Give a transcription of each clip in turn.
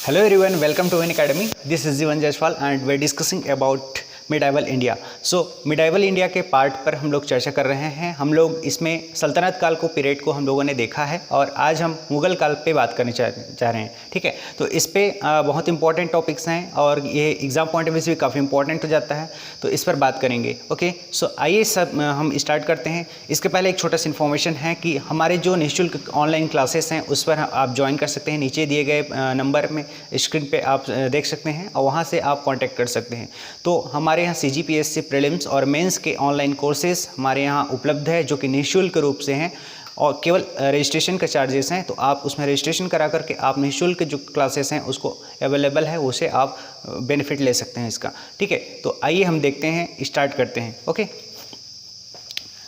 Hello everyone, welcome to Win Academy. This is Jivan Jaiswal and we're discussing about medieval India. Medieval India के part पर हम लोग चर्चा कर रहे हैं। हम लोग इसमें सल्तनत काल को पीरियड को हम लोगों ने देखा है और आज हम मुग़ल काल पे बात करने चाह रहे हैं। ठीक है, तो इस पे बहुत इंपॉर्टेंट टॉपिक्स हैं और ये एग्ज़ाम पॉइंट ऑफ व्यू से भी काफ़ी इंपॉर्टेंट हो जाता है, तो इस पर बात करेंगे। ओके, सो आइए सब हम स्टार्ट करते हैं। इसके पहले एक छोटा सा इन्फॉर्मेशन है कि हमारे जो निःशुल्क ऑनलाइन क्लासेस हैं उस पर आप ज्वाइन कर सकते हैं। नीचे दिए गए नंबर में स्क्रीन पर आप देख सकते हैं और वहाँ से आप कॉन्टैक्ट कर सकते हैं। तो हमारे यहाँ CGPSC प्रीलिम्स और मेंस के ऑनलाइन कोर्सेज हमारे यहाँ उपलब्ध है जो कि निःशुल्क रूप से हैं और केवल रजिस्ट्रेशन का चार्जेस हैं। तो आप उसमें रजिस्ट्रेशन करा करके आप निःशुल्क जो क्लासेस हैं उसको अवेलेबल है, उसे आप बेनिफिट ले सकते हैं इसका। ठीक है, तो आइए हम देखते हैं, स्टार्ट करते हैं। ओके,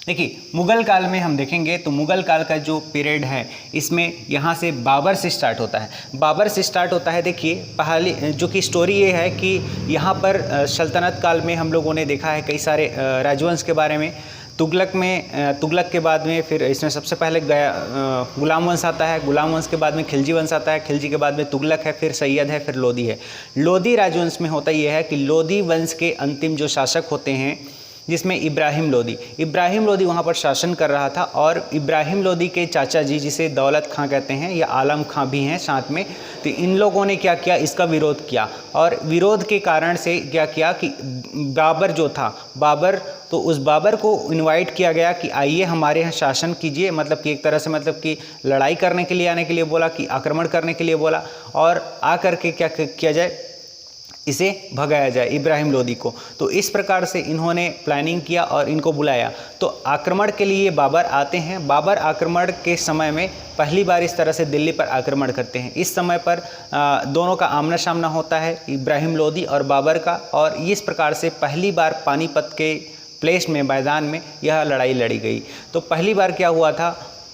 देखिए मुग़ल काल में हम देखेंगे तो मुग़ल काल का जो पीरियड है इसमें यहाँ से बाबर से स्टार्ट होता है। बाबर से स्टार्ट होता है। देखिए पहली जो कि स्टोरी ये है कि यहाँ पर सल्तनत काल में हम लोगों ने देखा है कई सारे राजवंश के बारे में। तुगलक के बाद में फिर इसमें सबसे पहले गुलाम वंश आता है। गुलाम वंश के बाद में खिलजी वंश आता है। खिलजी के बाद में तुगलक है, फिर सैयद है, फिर लोदी है। लोदी राजवंश में होता यह है कि लोदी वंश के अंतिम जो शासक होते हैं जिसमें इब्राहिम लोदी वहाँ पर शासन कर रहा था और इब्राहिम लोदी के चाचा जी जिसे दौलत खां कहते हैं या आलम खां भी हैं साथ में, तो इन लोगों ने क्या किया, इसका विरोध किया और विरोध के कारण से क्या किया कि बाबर जो था तो उस बाबर को इनवाइट किया गया कि आइए हमारे यहाँ शासन कीजिए। मतलब कि एक तरह से मतलब कि लड़ाई करने के लिए आने के लिए बोला, कि आक्रमण करने के लिए बोला और आकर के क्या किया जाए, इसे भगाया जाए इब्राहिम लोदी को। तो इस प्रकार से इन्होंने प्लानिंग किया और इनको बुलाया। तो आक्रमण के लिए बाबर आते हैं। बाबर आक्रमण के समय में पहली बार इस तरह से दिल्ली पर आक्रमण करते हैं। इस समय पर दोनों का आमना सामना होता है, इब्राहिम लोदी और बाबर का, और इस प्रकार से पहली बार पानीपत के प्लेस में मैदान में यह लड़ाई लड़ी गई। तो पहली बार क्या हुआ था,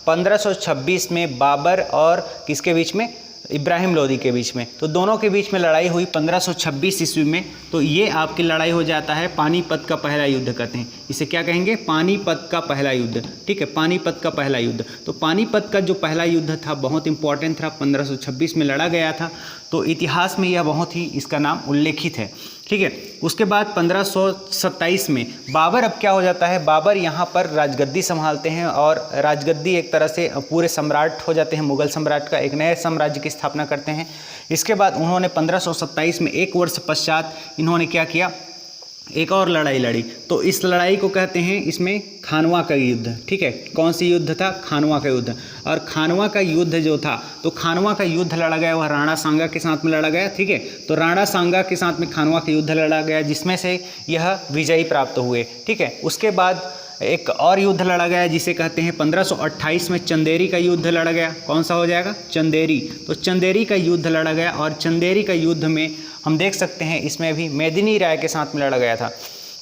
1526 में बाबर और किसके बीच में, इब्राहिम लोदी के बीच में। तो दोनों के बीच में लड़ाई हुई 1526 ईस्वी में। तो ये आपकी लड़ाई हो जाता है पानीपत का पहला युद्ध कहते हैं इसे। क्या कहेंगे, पानीपत का पहला युद्ध। ठीक है, पानीपत का पहला युद्ध। तो पानीपत का जो पहला युद्ध था बहुत इंपॉर्टेंट था, 1526 में लड़ा गया था। तो इतिहास में यह बहुत ही इसका नाम उल्लेखित है। ठीक है, उसके बाद 1527 में बाबर अब क्या हो जाता है, बाबर यहाँ पर राजगद्दी संभालते हैं और राजगद्दी एक तरह से पूरे सम्राट हो जाते हैं। मुग़ल सम्राट का एक नए साम्राज्य की स्थापना करते हैं। इसके बाद उन्होंने 1527 में एक वर्ष पश्चात इन्होंने क्या किया, एक और लड़ाई लड़ी। तो इस लड़ाई को कहते हैं इसमें खानवा का युद्ध। ठीक है, कौन सी युद्ध था, खानवा का युद्ध। और खानवा का युद्ध जो था, तो खानवा का युद्ध लड़ा गया वह राणा सांगा के साथ में लड़ा गया। ठीक है, तो राणा सांगा के साथ में खानवा का युद्ध लड़ा गया जिसमें से यह विजयी प्राप्त हुए। ठीक है, उसके बाद एक और युद्ध लड़ा गया जिसे कहते हैं 1528 में चंदेरी का युद्ध लड़ा गया। कौन सा हो जाएगा, चंदेरी। तो चंदेरी का युद्ध लड़ा गया और चंदेरी का युद्ध में हम देख सकते हैं इसमें भी मेदिनी राय के साथ में लड़ा गया था।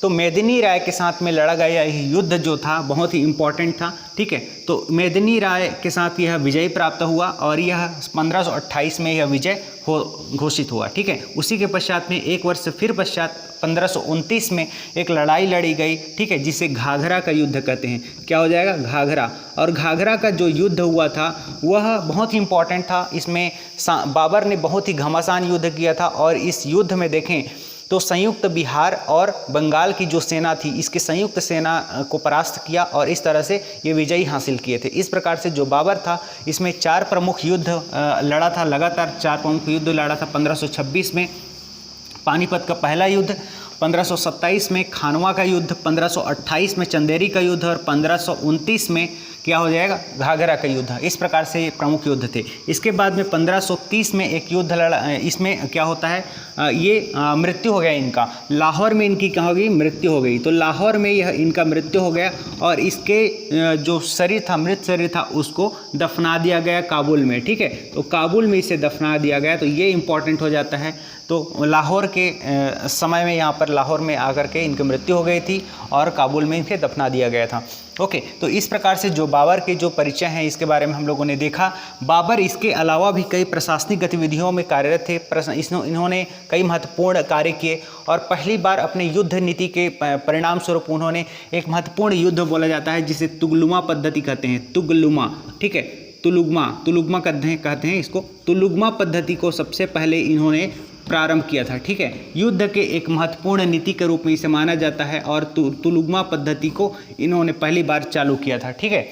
तो मेदिनी राय के साथ में लड़ा गया यह युद्ध जो था बहुत ही इम्पॉर्टेंट था। ठीक है, तो मेदिनी राय के साथ यह विजय प्राप्त हुआ और यह 1528 में यह विजय घोषित हुआ। ठीक है, उसी के पश्चात में एक वर्ष फिर पश्चात 1529 में एक लड़ाई लड़ी गई। ठीक है, जिसे घाघरा का युद्ध कहते हैं। क्या हो जाएगा, घाघरा। और घाघरा का जो युद्ध हुआ था वह बहुत ही इम्पॉर्टेंट था। इसमें बाबर ने बहुत ही घमासान युद्ध किया था और इस युद्ध में देखें तो संयुक्त बिहार और बंगाल की जो सेना थी इसके संयुक्त सेना को परास्त किया और इस तरह से ये विजयी हासिल किए थे। इस प्रकार से जो बाबर था इसमें 4 प्रमुख युद्ध लड़ा था, लगातार 4 प्रमुख युद्ध लड़ा था। 1526 में पानीपत का पहला युद्ध, 1527 में खानवा का युद्ध, 1528 में चंदेरी का युद्ध और 1529 में क्या हो जाएगा, घाघरा का युद्ध। इस प्रकार से प्रमुख युद्ध थे। इसके बाद में 1530 में एक युद्ध लड़ा। इसमें क्या होता है, ये मृत्यु हो गया इनका। लाहौर में इनकी क्या हो गई, मृत्यु हो गई। तो लाहौर में यह इनका मृत्यु हो गया और इसके जो शरीर था, मृत शरीर था, उसको दफना दिया गया काबुल में। ठीक है, तो काबुल में इसे दफना दिया गया। तो ये इंपॉर्टेंट हो जाता है। तो लाहौर के समय में यहाँ पर लाहौर में आकर के इनकी मृत्यु हो गई थी और काबुल में इनके दफना दिया गया था। ओके, तो इस प्रकार से जो बाबर के जो परिचय हैं इसके बारे में हम लोगों ने देखा। बाबर इसके अलावा भी कई प्रशासनिक गतिविधियों में कार्यरत थे। इन्होंने कई महत्वपूर्ण कार्य किए और पहली बार अपने युद्ध नीति के परिणाम स्वरूप उन्होंने एक महत्वपूर्ण युद्ध बोला जाता है जिसे तुगलुमा पद्धति कहते हैं। तुगलुमा, ठीक है, तुलुगमा कहते हैं इसको। तुलुगमा पद्धति को सबसे पहले इन्होंने प्रारंभ किया था, ठीक है। युद्ध के एक महत्वपूर्ण नीति के रूप में इसे माना जाता है और तुलुगमा पद्धति को इन्होंने पहली बार चालू किया था, ठीक है।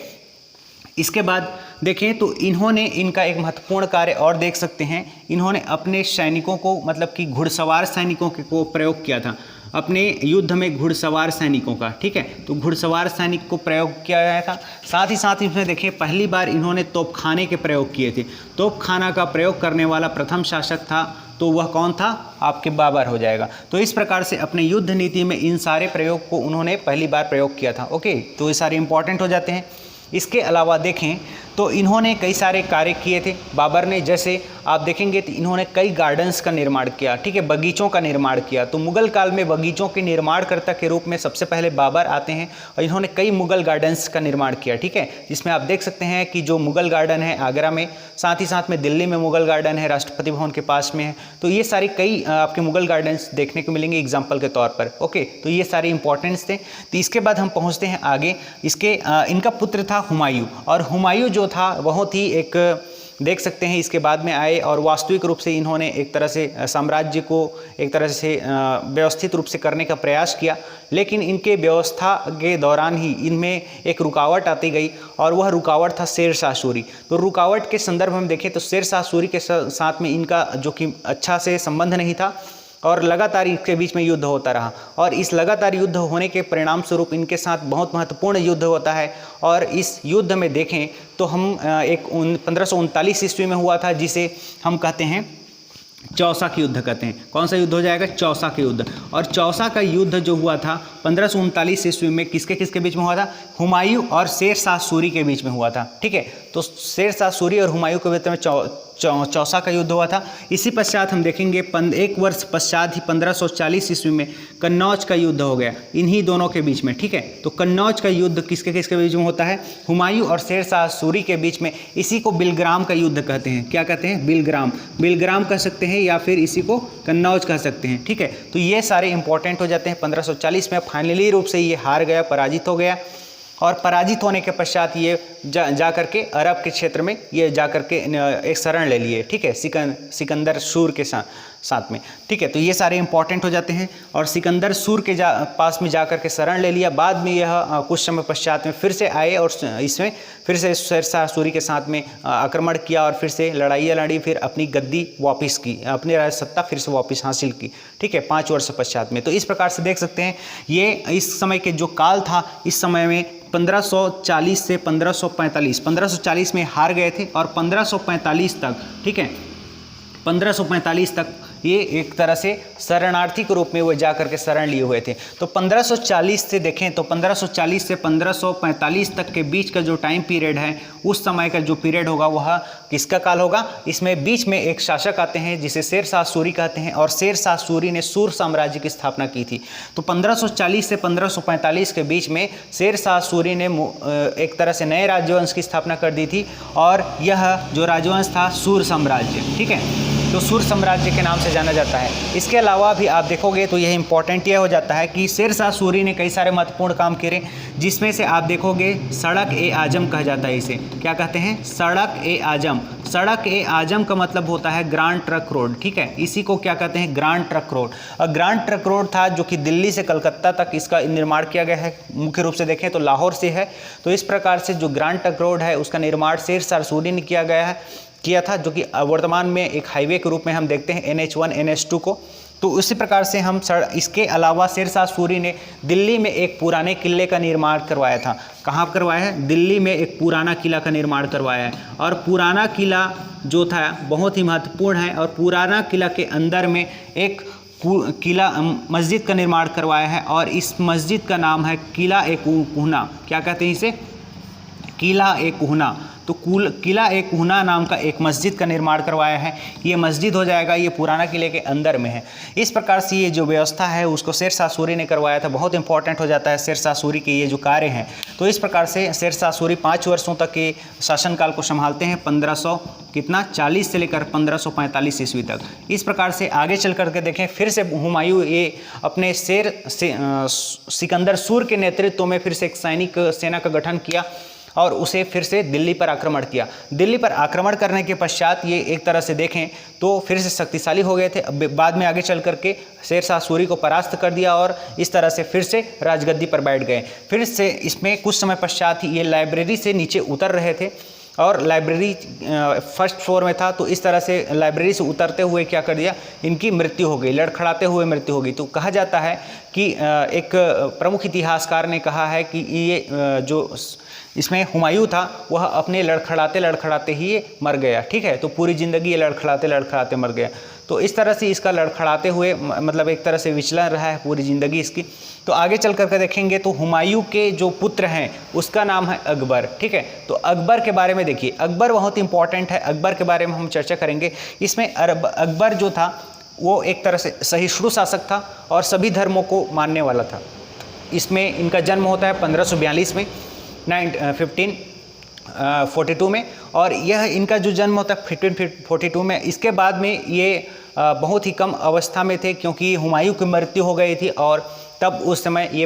इसके बाद देखें तो इन्होंने इनका एक महत्वपूर्ण कार्य और देख सकते हैं, इन्होंने अपने सैनिकों को मतलब कि घुड़सवार सैनिकों को प्रयोग किया था अपने युद्ध में, घुड़सवार सैनिकों का, ठीक है। तो घुड़सवार सैनिक को प्रयोग किया गया था। साथ ही साथ इसमें देखिए पहली बार इन्होंने तोपखाने के प्रयोग किए थे। तोपखाना का प्रयोग करने वाला प्रथम शासक था, तो वह कौन था? आपके बाबर हो जाएगा। तो इस प्रकार से अपने युद्ध नीति में इन सारे प्रयोग को उन्होंने पहली बार प्रयोग किया था। ओके, तो ये सारे इंपॉर्टेंट हो जाते हैं। इसके अलावा देखें तो इन्होंने कई सारे कार्य किए थे बाबर ने, जैसे आप देखेंगे तो इन्होंने कई गार्डन्स का निर्माण किया, ठीक है, बगीचों का निर्माण किया। तो मुगल काल में बगीचों के निर्माणकर्ता के रूप में सबसे पहले बाबर आते हैं और इन्होंने कई मुगल गार्डन्स का निर्माण किया, ठीक है। जिसमें आप देख सकते हैं कि जो मुगल गार्डन है आगरा में, साथ ही साथ में दिल्ली में मुगल गार्डन है, राष्ट्रपति भवन के पास में है। तो ये सारी कई आपके मुगल गार्डन्स देखने को मिलेंगे एग्जाम्पल के तौर पर। ओके, तो ये सारे इंपॉर्टेंट्स थे। तो इसके बाद हम पहुँचते हैं आगे। इनका पुत्र था हुमायूं, और हुमायूं जो था बहुत ही एक देख सकते हैं इसके बाद में आए और वास्तविक रूप से इन्होंने एक तरह से साम्राज्य को एक तरह से व्यवस्थित रूप से करने का प्रयास किया। लेकिन इनके व्यवस्था के दौरान ही इनमें एक रुकावट आती गई और वह रुकावट था शेरशाह सूरी। तो रुकावट के संदर्भ में देखें तो शेरशाह सूरी के साथ में इनका जो कि अच्छा से संबंध नहीं था और लगातार इसके बीच में युद्ध होता रहा, और इस लगातार युद्ध होने के परिणाम स्वरूप इनके साथ बहुत महत्वपूर्ण युद्ध होता है। और इस युद्ध में देखें तो हम 1539 ईस्वी में हुआ था, जिसे हम कहते हैं चौसा का युद्ध कहते हैं। कौन सा युद्ध हो जाएगा? चौसा का युद्ध। और चौसा का युद्ध जो हुआ था 1539 ईस्वी में किसके किसके बीच में हुआ था? हुमायूं और शेरशाह सूरी के बीच में हुआ था, ठीक है। तो शेरशाह सूरी और हुमायूं के बीच में चौसा का युद्ध हुआ था। इसी पश्चात हम देखेंगे एक वर्ष पश्चात ही 1540 ईस्वी में कन्नौज का युद्ध हो गया इन्हीं दोनों के बीच में, ठीक है। तो कन्नौज का युद्ध किसके किसके बीच में होता है? हुमायूं और शेरशाह सूरी के बीच में। इसी को बिलग्राम का युद्ध कहते हैं। क्या कहते हैं? बिलग्राम कह सकते हैं या फिर इसी को कन्नौज कह सकते हैं, ठीक है। तो ये सारे इंपॉर्टेंट हो जाते हैं। 1540 में फाइनली रूप से ये हार गया, पराजित हो गया, और पराजित होने के पश्चात ये जा करके अरब के क्षेत्र में ये जा करके एक शरण ले लिए, ठीक है, सिकंदर सूर के साथ में, ठीक है। तो ये सारे इंपॉर्टेंट हो जाते हैं। और सिकंदर सूर के पास में जा करके शरण ले लिया। बाद में यह कुछ समय पश्चात में फिर से आए और इसमें फिर से शेरशाह सूरी के साथ में आक्रमण किया और फिर से लड़ाइयाँ लड़ी, फिर अपनी गद्दी वापस की, अपनी राजसत्ता फिर से वापस हासिल की, ठीक है, 5 वर्ष पश्चात में। तो इस प्रकार से देख सकते हैं ये इस समय के जो काल था, इस समय में 1540 से 1540 में हार गए थे और 1545 तक, ठीक है, 1545 तक ये एक तरह से शरणार्थी के रूप में वो जा करके शरण लिए हुए थे। तो 1540 से देखें तो 1540 से 1545 तक के बीच का जो टाइम पीरियड है, उस समय का जो पीरियड होगा वह किसका काल होगा? इसमें बीच में एक शासक आते हैं जिसे शेरशाह सूरी कहते हैं, और शेरशाह सूरी ने सूर साम्राज्य की स्थापना की थी। तो 1540 से 1545 के बीच में शेरशाह सूरी ने एक तरह से नए राजवंश की स्थापना कर दी थी, और यह जो राजवंश था सूर साम्राज्य, ठीक है। तो सूर साम्राज्य के नाम से जाना जाता है। इसके अलावा भी आप देखोगे तो यह इंपॉर्टेंट यह हो जाता है कि शेरशाह सूरी ने कई सारे महत्वपूर्ण काम किए, जिसमें से आप देखोगे सड़क ए आजम कहा जाता है। इसे क्या कहते हैं? सड़क ए आजम। सड़क ए आजम का मतलब होता है ग्रांड ट्रक रोड, ठीक है। इसी को क्या कहते हैं? Grand truck road. और ग्रांड ट्रक रोड था जो कि दिल्ली से कलकत्ता तक इसका निर्माण किया गया है। मुख्य रूप से देखें तो लाहौर से है। तो इस प्रकार से जो ग्रांड ट्रक रोड है उसका निर्माण शेरशाह सूरी ने किया था, जो कि वर्तमान में एक हाईवे के रूप में हम देखते हैं NH1 NH2 को। तो उसी प्रकार से हम इसके अलावा शेरशाह सूरी ने दिल्ली में एक पुराने किले का निर्माण करवाया था। कहाँ करवाया है? दिल्ली में एक पुराना किला का निर्माण करवाया है। और पुराना किला जो था बहुत ही महत्वपूर्ण है, और पुराना किला के अंदर में एक किला मस्जिद का निर्माण करवाया है, और इस मस्जिद का नाम है किला ए कुहना। क्या कहते हैं इसे? किला ए कुहना। तो किला ए कुहना नाम का एक मस्जिद का निर्माण करवाया है। ये मस्जिद हो जाएगा, ये पुराना किले के अंदर में है। इस प्रकार से ये जो व्यवस्था है उसको शेरशाह सूरी ने करवाया था। बहुत इंपॉर्टेंट हो जाता है शेरशाह सूरी के ये जो कार्य हैं। तो इस प्रकार से शेरशाह सूरी 5 वर्षों तक के शासनकाल को संभालते हैं, 1540 से लेकर 1545 ईस्वी तक। इस प्रकार से आगे चल करके देखें, फिर से हुमायूं ये अपने सिकंदर सूर के नेतृत्व में फिर से एक सैनिक सेना का गठन किया, और उसे फिर से दिल्ली पर आक्रमण किया। दिल्ली पर आक्रमण करने के पश्चात ये एक तरह से देखें तो फिर से शक्तिशाली हो गए थे। अब बाद में आगे चल करके शेरशाह सूरी को परास्त कर दिया और इस तरह से फिर से राजगद्दी पर बैठ गए। फिर से इसमें कुछ समय पश्चात ही ये लाइब्रेरी से नीचे उतर रहे थे और लाइब्रेरी फर्स्ट फ्लोर में था, तो इस तरह से लाइब्रेरी से उतरते हुए क्या कर दिया, इनकी मृत्यु हो गई, लड़खड़ाते हुए मृत्यु हो गई। तो कहा जाता है कि एक प्रमुख इतिहासकार ने कहा है कि ये जो इसमें हुमायूं था वह अपने लड़खड़ाते लड़खड़ाते ही ये मर गया। ठीक है, तो पूरी ज़िंदगी ये लड़खड़ाते लड़खड़ाते मर गया। तो इस तरह से इसका लड़खड़ाते हुए मतलब एक तरह से विचलन रहा है पूरी ज़िंदगी इसकी। तो आगे चल करके देखेंगे तो हुमायूं के जो पुत्र हैं उसका नाम है अकबर। ठीक है, तो अकबर के बारे में देखिए, अकबर बहुत इंपॉर्टेंट है, अकबर के बारे में हम चर्चा करेंगे। इसमें अकबर जो था वो एक तरह से सहिष्णु शासक था और सभी धर्मों को मानने वाला था। इसमें इनका जन्म होता है 1542 में 1542 में, और यह इनका जो जन्म होता है 1542 में। इसके बाद में ये बहुत ही कम अवस्था में थे क्योंकि हुमायूं की मृत्यु हो गई थी और तब उस समय ये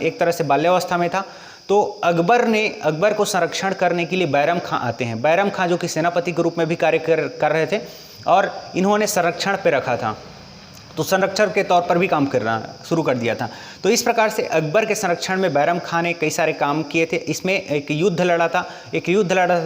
एक तरह से बाल्यावस्था में था। तो अकबर को संरक्षण करने के लिए बैरम खां आते हैं। बैरम खां जो कि सेनापति के रूप में भी कार्य कर रहे थे और इन्होंने संरक्षण पे रखा था, तो संरक्षण के तौर पर भी काम करना शुरू कर दिया था। तो इस प्रकार से अकबर के संरक्षण में बैरम खां ने कई सारे काम किए थे। इसमें एक युद्ध लड़ा था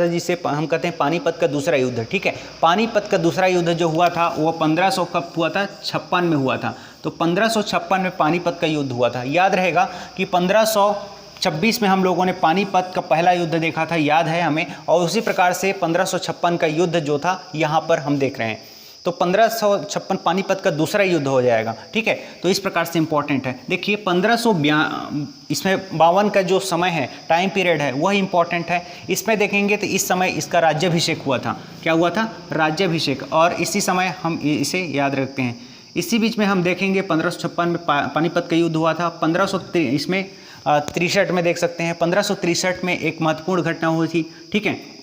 जिसे हम कहते हैं पानीपत का दूसरा युद्ध। ठीक है, पानीपत का दूसरा युद्ध जो हुआ था वो 1500 कब हुआ था, 56 में हुआ था। तो 1556 में पानीपत का युद्ध हुआ था। याद रहेगा कि 1526 में हम लोगों ने पानीपत का पहला युद्ध देखा था, याद है हमें, और उसी प्रकार से 1556 का युद्ध जो था यहाँ पर हम देख रहे हैं। तो 1556 पानीपत का दूसरा युद्ध हो जाएगा। ठीक है, तो इस प्रकार से इंपॉर्टेंट है। देखिए 1552 का जो समय है, टाइम पीरियड है, वह इंपॉर्टेंट है। इसमें देखेंगे तो इस समय इसका राज्याभिषेक हुआ था। क्या हुआ था? राज्याभिषेक। और इसी समय हम इसे याद रखते हैं। इसी बीच में हम देखेंगे 1556 में पानीपत का युद्ध हुआ था। 1563 में देख सकते हैं, 1563 में एक महत्वपूर्ण घटना हुई थी। ठीक है,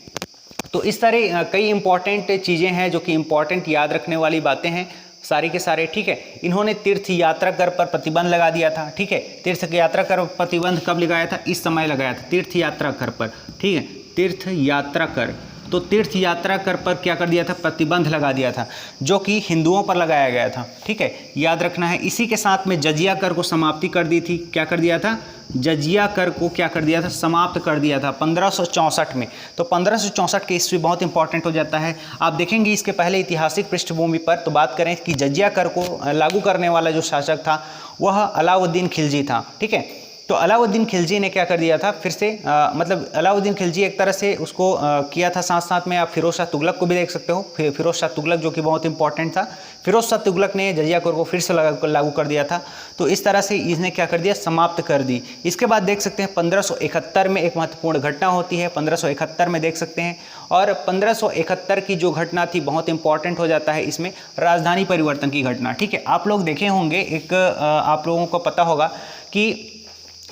तो इस तरह कई इंपॉर्टेंट चीज़ें हैं जो कि इंपॉर्टेंट याद रखने वाली बातें हैं सारी के सारे। ठीक है, इन्होंने तीर्थ यात्रा कर पर प्रतिबंध लगा दिया था। ठीक है, तीर्थ यात्रा कर प्रतिबंध कब लगाया था? इस समय लगाया था, तीर्थ यात्रा कर पर। ठीक है, तीर्थ यात्रा कर, तो तीर्थ यात्रा कर पर क्या कर दिया था? प्रतिबंध लगा दिया था, जो कि हिंदुओं पर लगाया गया था। ठीक है, याद रखना है। इसी के साथ में जजिया कर को समाप्ति कर दी थी। क्या कर दिया था? जजिया कर को क्या कर दिया था? समाप्त कर दिया था 1564 में। तो 1564 के ईस्वी बहुत इंपॉर्टेंट हो जाता है। आप देखेंगे इसके पहले ऐतिहासिक पृष्ठभूमि पर तो बात करें कि जजिया कर को लागू करने वाला जो शासक था वह अलाउद्दीन खिलजी था। ठीक है, तो अलाउद्दीन खिलजी ने क्या कर दिया था फिर से मतलब अलाउद्दीन खिलजी एक तरह से उसको किया था। साथ साथ में आप फिरोज शाह तुगलक को भी देख सकते हो। फिरोज शाह तुगलक जो कि बहुत इंपॉर्टेंट था, फिरोज शाह तुगलक ने जजिया कर को फिर से लागू कर दिया था। तो इस तरह से इसने क्या कर दिया? समाप्त कर दी। इसके बाद देख सकते हैं 1571 में एक महत्वपूर्ण घटना होती है, 1571 में देख सकते हैं। और 1571 की जो घटना थी बहुत इंपॉर्टेंट हो जाता है इसमें, राजधानी परिवर्तन की घटना। ठीक है, आप लोग देखे होंगे, एक आप लोगों को पता होगा कि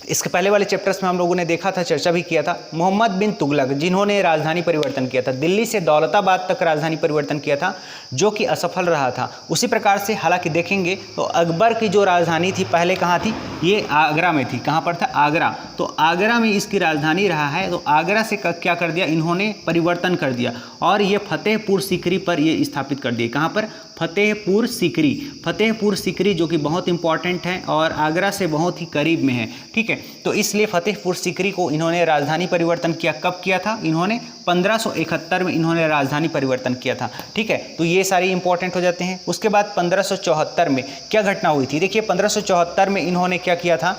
इसके पहले वाले चैप्टर्स में हम लोगों ने देखा था, चर्चा भी किया था, मोहम्मद बिन तुगलक जिन्होंने राजधानी परिवर्तन किया था, दिल्ली से दौलताबाद तक राजधानी परिवर्तन किया था, जो कि असफल रहा था। उसी प्रकार से हालांकि देखेंगे तो अकबर की जो राजधानी थी पहले कहाँ थी? ये आगरा में थी। कहाँ पर था? आगरा। तो आगरा में इसकी राजधानी रहा है। तो आगरा से क्या कर दिया इन्होंने? परिवर्तन कर दिया और ये फतेहपुर सीकरी पर ये स्थापित कर दिए। कहाँ पर? फतेहपुर सीकरी। फतेहपुर सीकरी जो कि बहुत इंपॉर्टेंट है और आगरा से बहुत ही करीब में है। ठीक है, तो इसलिए फतेहपुर सीकरी को इन्होंने राजधानी परिवर्तन किया। कब किया था इन्होंने? 1571 में इन्होंने राजधानी परिवर्तन किया था। ठीक है, तो ये सारी इंपॉर्टेंट हो जाते हैं। उसके बाद 1574 में क्या घटना हुई थी? देखिए 1574 में इन्होंने क्या किया था?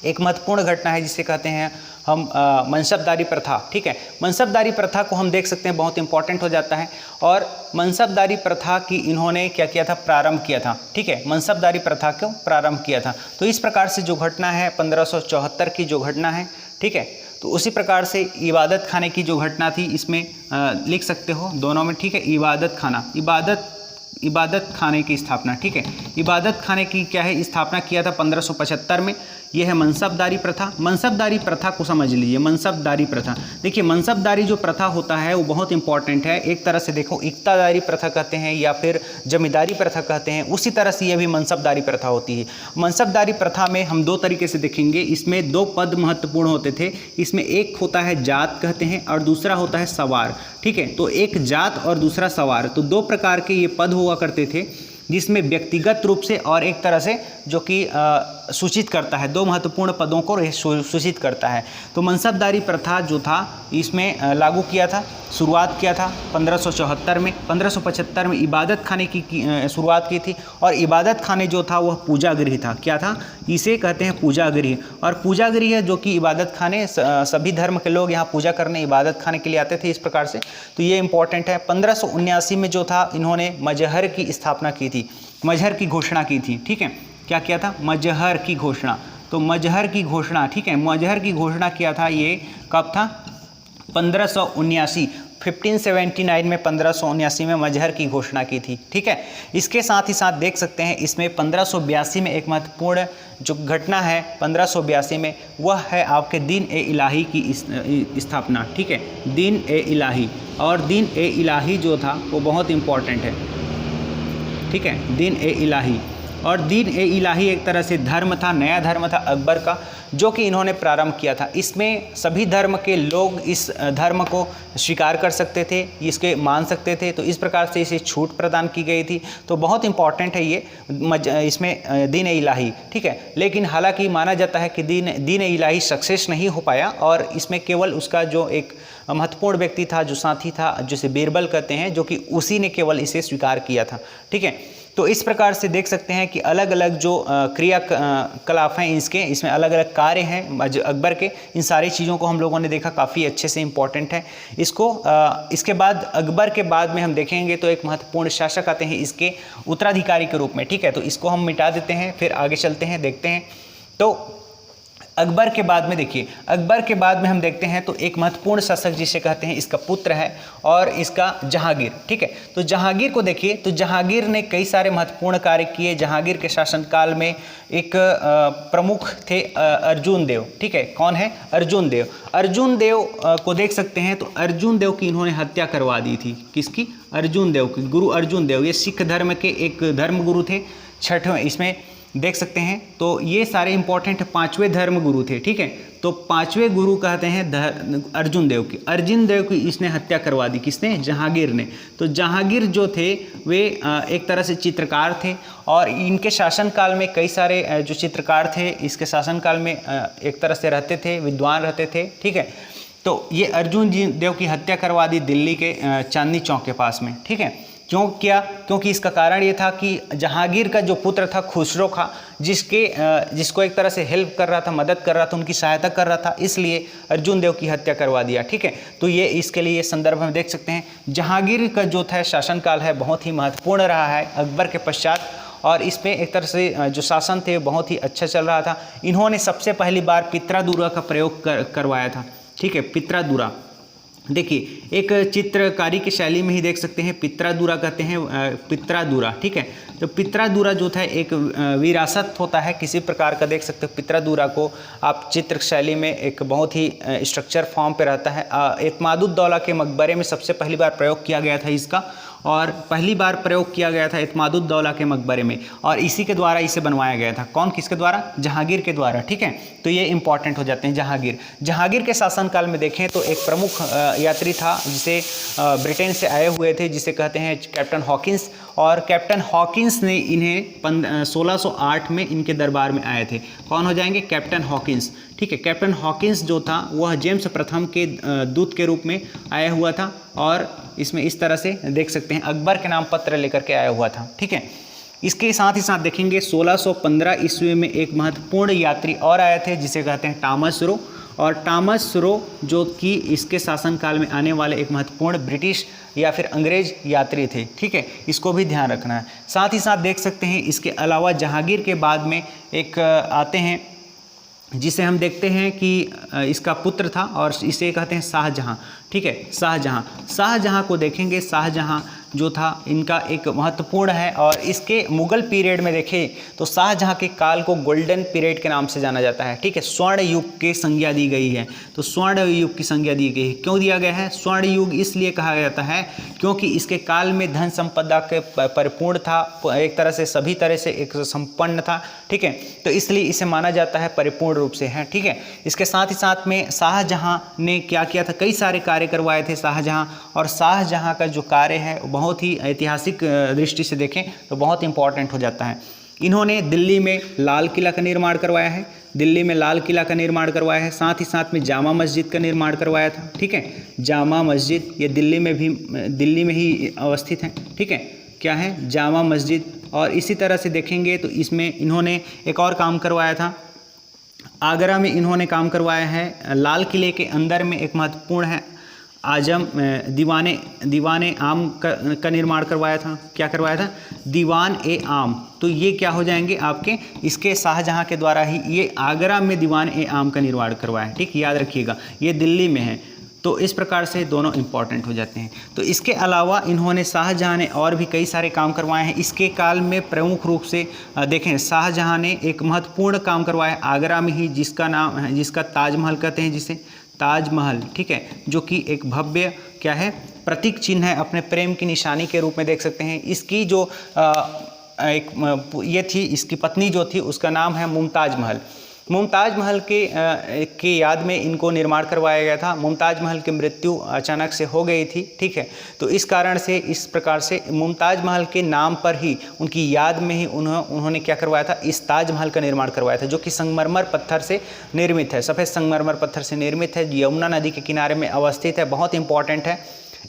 एक महत्वपूर्ण घटना है जिसे कहते हैं हम मनसबदारी प्रथा। ठीक है, मनसबदारी प्रथा को हम देख सकते हैं, बहुत इंपॉर्टेंट हो जाता है। और मनसबदारी प्रथा की इन्होंने क्या किया था? प्रारंभ किया था। ठीक है, मनसबदारी प्रथा को प्रारंभ किया था। तो इस प्रकार से जो घटना है 1574 की जो घटना है, ठीक है, तो उसी प्रकार से इबादत खाने की जो घटना थी इसमें लिख सकते हो दोनों में। ठीक है, इबादत खाना, इबादत खाने की स्थापना। ठीक है, इबादत खाने की क्या है? स्थापना किया था 1575 में। ये है मनसबदारी प्रथा। मनसबदारी प्रथा को समझ लीजिए, मनसबदारी प्रथा। देखिए मनसबदारी जो प्रथा होता है वो बहुत इंपॉर्टेंट है। एक तरह से देखो इक्तादारी प्रथा कहते हैं या फिर जमींदारी प्रथा कहते हैं, उसी तरह से ये भी मनसबदारी प्रथा होती है। मनसबदारी प्रथा में हम दो तरीके से देखेंगे, इसमें दो पद महत्वपूर्ण होते थे। इसमें एक होता है जात कहते हैं और दूसरा होता है सवार, ठीक है। तो एक जात और दूसरा सवार, तो दो प्रकार के ये पद हुआ करते थे, जिसमें व्यक्तिगत रूप से और एक तरह से जो कि सूचित करता है, दो महत्वपूर्ण पदों को सूचित करता है। तो मनसबदारी प्रथा जो था इसमें लागू किया था, शुरुआत किया था 1574 में। 1575 में इबादत खाने की शुरुआत की थी और इबादत खाने जो था वह पूजा गृह था। क्या था? इसे कहते हैं पूजा गृह। और पूजा गृह जो कि इबादत खाने, सभी धर्म के लोग यहाँ पूजा करने इबादत खाने के लिए आते थे इस प्रकार से। तो ये इंपॉर्टेंट है। 1579 में जो था इन्होंने मजहर की स्थापना की थी, मजहर की घोषणा की थी, ठीक है। क्या किया था? मजहर की घोषणा। तो मजहर की घोषणा, ठीक है, मजहर की घोषणा किया था। ये कब था? 1579, 1579 में, 1579 में मजहर की घोषणा की थी, ठीक है। इसके साथ ही साथ देख सकते हैं इसमें 1582 में एक महत्वपूर्ण जो घटना है 1582 में, वह है आपके दीन ए इलाही की स्थापना, ठीक है, दीन ए इलाही। और दीन ए इलाही जो था वो बहुत इंपॉर्टेंट है, ठीक है, दीन ए इलाही। और दीन ए इलाही एक तरह से धर्म था, नया धर्म था अकबर का, जो कि इन्होंने प्रारंभ किया था। इसमें सभी धर्म के लोग इस धर्म को स्वीकार कर सकते थे, इसके मान सकते थे। तो इस प्रकार से इसे छूट प्रदान की गई थी। तो बहुत इंपॉर्टेंट है ये इसमें दीन ए इलाही, ठीक है। लेकिन हालांकि माना जाता है कि दीन ए इलाही सक्सेस नहीं हो पाया और इसमें केवल उसका जो एक महत्वपूर्ण व्यक्ति था, जो साथी था, जिसे बीरबल कहते हैं, जो कि उसी ने केवल इसे स्वीकार किया था, ठीक है। तो इस प्रकार से देख सकते हैं कि अलग अलग जो क्रियाकलाप हैं इसमें अलग अलग कार्य हैं अकबर के। इन सारी चीज़ों को हम लोगों ने देखा, काफ़ी अच्छे से इम्पॉर्टेंट है इसको। इसके बाद अकबर के बाद में हम देखेंगे तो एक महत्वपूर्ण शासक आते हैं इसके उत्तराधिकारी के रूप में, ठीक है। तो इसको हम मिटा देते हैं, फिर आगे चलते हैं, देखते हैं। तो अकबर के बाद में देखिए, अकबर के बाद में हम देखते हैं तो एक महत्वपूर्ण शासक जिसे कहते हैं, इसका पुत्र है और इसका जहांगीर, ठीक है। तो जहांगीर को देखिए, तो जहांगीर ने कई सारे महत्वपूर्ण कार्य किए। जहांगीर के शासनकाल में एक प्रमुख थे अर्जुन देव, ठीक है। कौन है? अर्जुन देव। अर्जुन देव को देख सकते हैं, तो अर्जुन देव की इन्होंने हत्या करवा दी थी। किसकी? अर्जुन देव की। गुरु अर्जुन देव ये सिख धर्म के एक धर्म गुरु थे, छठवें, इसमें देख सकते हैं। तो ये सारे इंपॉर्टेंट 5वें धर्म गुरु थे, ठीक है। तो 5वें गुरु कहते हैं अर्जुन देव की। अर्जुन देव की इसने हत्या करवा दी। किसने? जहांगीर ने। तो जहांगीर जो थे वे एक तरह से चित्रकार थे और इनके शासनकाल में कई सारे जो चित्रकार थे इसके शासनकाल में एक तरह से रहते थे, विद्वान रहते थे, ठीक है। तो ये अर्जुन देव की हत्या करवा दी दिल्ली के चांदनी चौक के पास में, ठीक है। क्यों किया? क्योंकि इसका कारण ये था कि जहांगीर का जो पुत्र था खुसरो खां, जिसको एक तरह से हेल्प कर रहा था, मदद कर रहा था, उनकी सहायता कर रहा था, इसलिए अर्जुन देव की हत्या करवा दिया, ठीक है। तो ये इसके लिए ये संदर्भ हम देख सकते हैं। जहांगीर का जो था शासनकाल है बहुत ही महत्वपूर्ण रहा है अकबर के पश्चात और इस पर एक तरह से जो शासन थे बहुत ही अच्छा चल रहा था। इन्होंने सबसे पहली बार पित्रादुरा का प्रयोग करवाया था, ठीक है, पित्रादुरा। देखिए एक चित्रकारी की शैली में ही देख सकते हैं, पित्रादुरा कहते हैं, पित्रादुरा, ठीक है। तो पित्रादुरा जो था एक विरासत होता है किसी प्रकार का, देख सकते हो पित्रादुरा को आप चित्र शैली में एक बहुत ही स्ट्रक्चर फॉर्म पे रहता है। एतमादुद्दौला के मकबरे में सबसे पहली बार प्रयोग किया गया था इसका, और पहली बार प्रयोग किया गया था एतमादुद्दौला के मकबरे में और इसी के द्वारा इसे बनवाया गया था। कौन? किसके द्वारा? जहांगीर के द्वारा, ठीक है। तो ये इंपॉर्टेंट हो जाते हैं। जहांगीर के शासनकाल में देखें तो एक प्रमुख यात्री था जिसे ब्रिटेन से आए हुए थे, जिसे कहते हैं कैप्टन हॉकिंस। और कैप्टन हॉकिंस ने इन्हें 1608 में इनके दरबार में आए थे। कौन हो जाएंगे? कैप्टन हॉकिंस, ठीक है। कैप्टन हॉकिंस जो था वह जेम्स प्रथम के दूत के रूप में आया हुआ था और इसमें इस तरह से देख सकते हैं अकबर के नाम पत्र लेकर के आया हुआ था, ठीक है। इसके साथ ही साथ देखेंगे 1615 ईस्वी में एक महत्वपूर्ण यात्री और आए थे जिसे कहते हैं टॉमस रो। और टॉमस रो जो कि इसके शासनकाल में आने वाले एक महत्वपूर्ण ब्रिटिश या फिर अंग्रेज यात्री थे, ठीक है। इसको भी ध्यान रखना है। साथ ही साथ देख सकते हैं इसके अलावा जहांगीर के बाद में एक आते हैं जिसे हम देखते हैं कि इसका पुत्र था और इसे कहते हैं शाहजहां, ठीक है। शाहजहाँ को देखेंगे, शाहजहाँ जो था इनका एक महत्वपूर्ण है, और इसके मुगल पीरियड में देखें तो शाहजहाँ के काल को गोल्डन पीरियड के नाम से जाना जाता है। ठीक है, स्वर्ण युग की संज्ञा दी गई है। तो स्वर्ण युग की संज्ञा दी गई है। क्यों दिया गया है स्वर्ण युग? इसलिए कहा जाता है क्योंकि इसके काल में धन संपदा के परिपूर्ण था, एक तरह से सभी तरह से एक संपन्न था। ठीक है, तो इसलिए इसे माना जाता है परिपूर्ण रूप से है। ठीक है, इसके साथ ही साथ में शाहजहाँ ने क्या किया था, कई सारे कार्य करवाए थे शाहजहाँ, और शाहजहाँ का जो कार्य है बहुत ही ऐतिहासिक दृष्टि से देखें तो बहुत इंपॉर्टेंट हो जाता है। इन्होंने दिल्ली में लाल किला का निर्माण करवाया है, दिल्ली में लाल किला का निर्माण करवाया है, साथ ही साथ में जामा मस्जिद का निर्माण करवाया था। ठीक है, जामा मस्जिद ये दिल्ली में ही अवस्थित है। ठीक है, क्या है, जामा मस्जिद। और इसी तरह से देखेंगे तो इसमें इन्होंने एक और काम करवाया था, आगरा में इन्होंने काम करवाया है। लाल किले के अंदर में एक महत्वपूर्ण है आजम दीवाने आम का निर्माण करवाया था। क्या करवाया था? दीवान ए आम। तो ये क्या हो जाएंगे आपके, इसके शाहजहाँ के द्वारा ही ये आगरा में दीवान ए आम का निर्माण करवाया है। ठीक, याद रखिएगा, ये दिल्ली में है। तो इस प्रकार से दोनों इंपॉर्टेंट हो जाते हैं। तो इसके अलावा इन्होंने शाहजहाँ ने और भी कई सारे काम करवाए हैं। इसके काल में प्रमुख रूप से देखें, शाहजहाँ ने एक महत्वपूर्ण काम करवाया है आगरा में ही, जिसका नाम है, जिसका ताजमहल कहते हैं, जिसे ताजमहल। ठीक है, जो कि एक भव्य क्या है, प्रतीक चिन्ह है, अपने प्रेम की निशानी के रूप में देख सकते हैं। इसकी जो ये थी, इसकी पत्नी जो थी उसका नाम है मुमताज महल। मुमताज महल के याद में इनको निर्माण करवाया गया था। मुमताज महल की मृत्यु अचानक से हो गई थी। ठीक है, तो इस कारण से इस प्रकार से मुमताज महल के नाम पर ही, उनकी याद में ही उन्होंने क्या करवाया था, इस ताजमहल का निर्माण करवाया था, जो कि संगमरमर पत्थर से निर्मित है, सफ़ेद संगमरमर पत्थर से निर्मित है, यमुना नदी के किनारे में अवस्थित है, बहुत इंपॉर्टेंट है।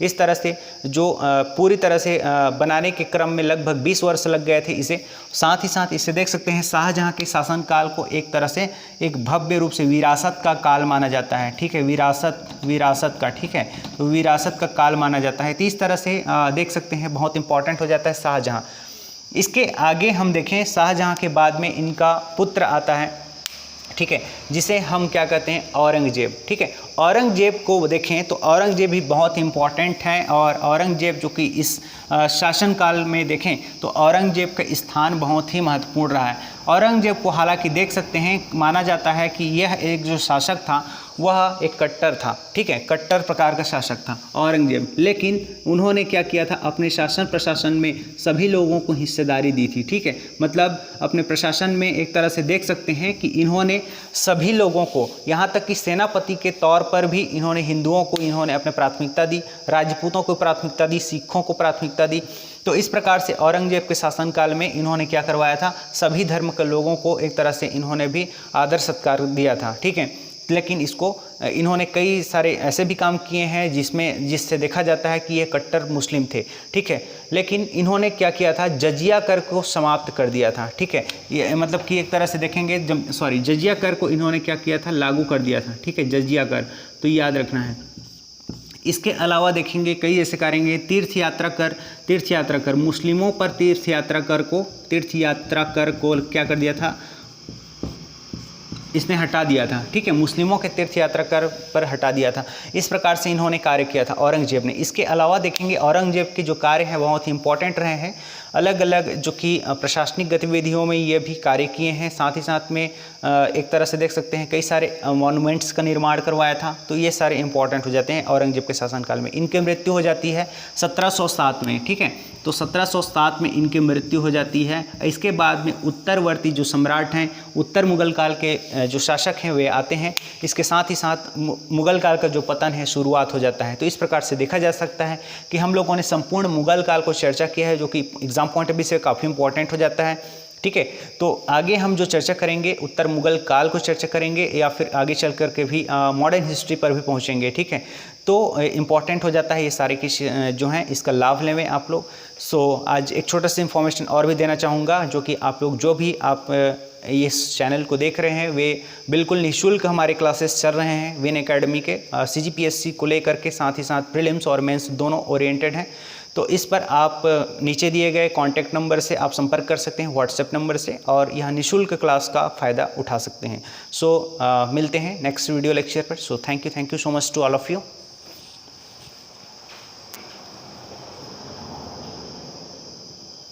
इस तरह से जो पूरी तरह से बनाने के क्रम में लगभग 20 वर्ष लग गए थे इसे। साथ ही साथ इसे देख सकते हैं, शाहजहाँ के शासनकाल को एक तरह से एक भव्य रूप से विरासत का काल माना जाता है। ठीक है, विरासत का, ठीक है, तो विरासत का काल माना जाता है। तो इस तरह से देख सकते हैं, बहुत इंपॉर्टेंट हो जाता है शाहजहाँ। इसके आगे हम देखें, शाहजहाँ के बाद में इनका पुत्र आता है, ठीक है, जिसे हम क्या कहते हैं, औरंगजेब। ठीक है, औरंगजेब को देखें तो औरंगजेब भी बहुत इंपॉर्टेंट हैं, और औरंगजेब जो कि इस शासनकाल में देखें तो औरंगजेब का स्थान बहुत ही महत्वपूर्ण रहा है। औरंगजेब को हालांकि देख सकते हैं, माना जाता है कि यह एक जो शासक था वह एक कट्टर था। ठीक है, कट्टर प्रकार का शासक था औरंगजेब, लेकिन उन्होंने क्या किया था, अपने शासन प्रशासन में सभी लोगों को हिस्सेदारी दी थी। ठीक है, मतलब अपने प्रशासन में एक तरह से देख सकते हैं कि इन्होंने सभी लोगों को, यहाँ तक कि सेनापति के तौर पर भी इन्होंने हिंदुओं को इन्होंने अपने प्राथमिकता दी, राजपूतों को प्राथमिकता दी, सिखों को प्राथमिकता दी। तो इस प्रकार से औरंगजेब के शासनकाल में इन्होंने क्या करवाया था, सभी धर्म के लोगों को एक तरह से इन्होंने भी आदर सत्कार दिया था। ठीक है, लेकिन इसको इन्होंने कई सारे ऐसे भी काम किए हैं जिससे देखा जाता है कि ये कट्टर मुस्लिम थे। ठीक है, लेकिन इन्होंने क्या किया था, जजिया कर को समाप्त कर दिया था। ठीक है, ये मतलब कि एक तरह से देखेंगे, जजिया कर को इन्होंने क्या किया था, लागू कर दिया था। ठीक है, जजिया कर, तो याद रखना है। इसके अलावा देखेंगे कई ऐसे करेंगे, तीर्थ यात्रा कर मुस्लिमों पर तीर्थ यात्रा कर को क्या कर दिया था, इसने हटा दिया था। ठीक है, मुस्लिमों के तीर्थ यात्रा कर पर हटा दिया था। इस प्रकार से इन्होंने कार्य किया था औरंगजेब ने। इसके अलावा देखेंगे औरंगजेब के जो कार्य हैं बहुत ही इंपॉर्टेंट रहे हैं, अलग अलग जो कि प्रशासनिक गतिविधियों में ये भी कार्य किए हैं। साथ ही साथ में एक तरह से देख सकते हैं कई सारे मॉन्यूमेंट्स का निर्माण करवाया था। तो ये सारे इंपॉर्टेंट हो जाते हैं औरंगजेब के शासनकाल में। इनकी मृत्यु हो जाती है 1707 में। ठीक है, तो 1707 में इनकी मृत्यु हो जाती है। इसके बाद में उत्तरवर्ती जो सम्राट हैं, उत्तर मुगल काल के जो शासक हैं वे आते हैं। इसके साथ ही साथ मुगल काल का जो पतन है शुरुआत हो जाता है। तो इस प्रकार से देखा जा सकता है कि हम लोगों ने संपूर्ण मुगल काल को चर्चा किया है, जो कि एग्जाम पॉइंट ऑफ व्यू से काफ़ी इंपॉर्टेंट हो जाता है। ठीक है, तो आगे हम जो चर्चा करेंगे उत्तर मुगल काल को चर्चा करेंगे, या फिर आगे चल कर के भी मॉडर्न हिस्ट्री पर भी पहुंचेंगे। ठीक है, तो इम्पॉर्टेंट हो जाता है ये सारे की जो हैं, इसका लाभ लें आप लोग। आज एक छोटा सा इन्फॉर्मेशन और भी देना चाहूँगा, जो कि आप लोग जो भी आप इस चैनल को देख रहे हैं वे बिल्कुल निःशुल्क हमारे क्लासेस चल रहे हैं विन एकेडमी के। CGPSC को लेकर के साथ ही साथ प्रीलिम्स और मेंस दोनों ओरिएंटेड हैं। तो इस पर आप नीचे दिए गए कॉन्टैक्ट नंबर से आप संपर्क कर सकते हैं, व्हाट्सएप नंबर से, और यह निःशुल्क क्लास का फ़ायदा उठा सकते हैं। मिलते हैं नेक्स्ट वीडियो लेक्चर पर। Thank you so much to all of you.